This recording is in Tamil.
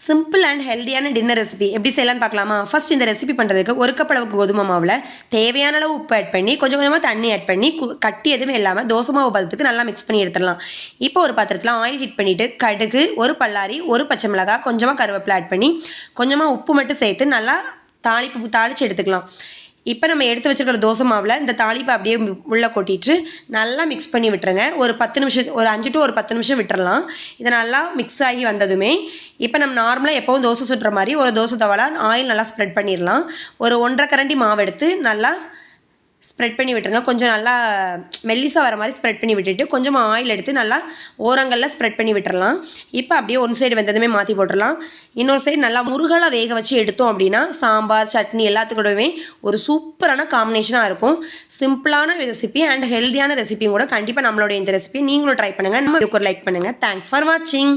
சிம்பிள் அண்ட் ஹெல்தியான டின்னர் ரெசிபி எப்படி செய்யலாம்னு பார்க்கலாமா? ஃபர்ஸ்ட் இந்த ரெசிபி பண்ணுறதுக்கு ஒரு கப் அளவுக்கு கோதுமை மாவில் தேவையான அளவு உப்பு ஆட் பண்ணி கொஞ்சம் கொஞ்சமாக தண்ணி ஆட் பண்ணி கட்டி எதுவுமே இல்லாமல் தோசை மாவு பதத்துக்கு நல்லா மிக்ஸ் பண்ணி எடுத்துடலாம். இப்போ ஒரு பாத்திரத்தில் ஆயில் ஹீட் பண்ணிவிட்டு கடுகு, ஒரு பல்லாரி, ஒரு பச்சை மிளகாய், கொஞ்சமாக கருவேப்பிலை ஆட் பண்ணி கொஞ்சமாக உப்பு மட்டும் சேர்த்து நல்லா தாளித்து எடுத்துக்கலாம். இப்போ நம்ம எடுத்து வச்சுருக்கிற தோசை மாவில் இந்த தாளிப்பை அப்படியே உள்ளே கொட்டிட்டு நல்லா மிக்ஸ் பண்ணி விட்டுருங்க. ஒரு 10 நிமிஷம், ஒரு 5 to 10 நிமிஷம் விட்டுறலாம். இதை நல்லா மிக்ஸ் ஆகி வந்ததுமே இப்போ நம்ம நார்மலாக எப்போவும் தோசை சுடுற மாதிரி ஒரு தோசை தவால ஆயில் நல்லா ஸ்ப்ரெட் பண்ணிடலாம். ஒரு 1.5 கரண்டி மாவு எடுத்து நல்லா ஸ்ப்ரெட் பண்ணி விட்டுருங்க. கொஞ்சம் நல்லா மெல்லிசாக வர மாதிரி ஸ்ப்ரெட் பண்ணி விட்டுட்டு கொஞ்சமாக ஆயில் எடுத்து நல்லா ஓரங்களில் ஸ்ப்ரெட் பண்ணி விட்டுறலாம். இப்போ அப்படியே ஒரு சைடு வெந்ததுமே மாற்றி போட்டுடலாம். இன்னொரு சைடு நல்லா முருகலாக வேக வச்சு எடுத்தோம் அப்படின்னா சாம்பார், சட்னி எல்லாத்துக்கூடவே ஒரு சூப்பரான காம்பினேஷனாக இருக்கும். சிம்பிளான ரெசிபி அண்ட் ஹெல்தியான ரெசிபியும் கூட. கண்டிப்பாக நம்மளுடைய இந்த ரெசிபி நீங்களும் ட்ரை பண்ணுங்கள். நம்ம ஒரு லைக் பண்ணுங்கள். தேங்க்ஸ் ஃபார் வாட்சிங்.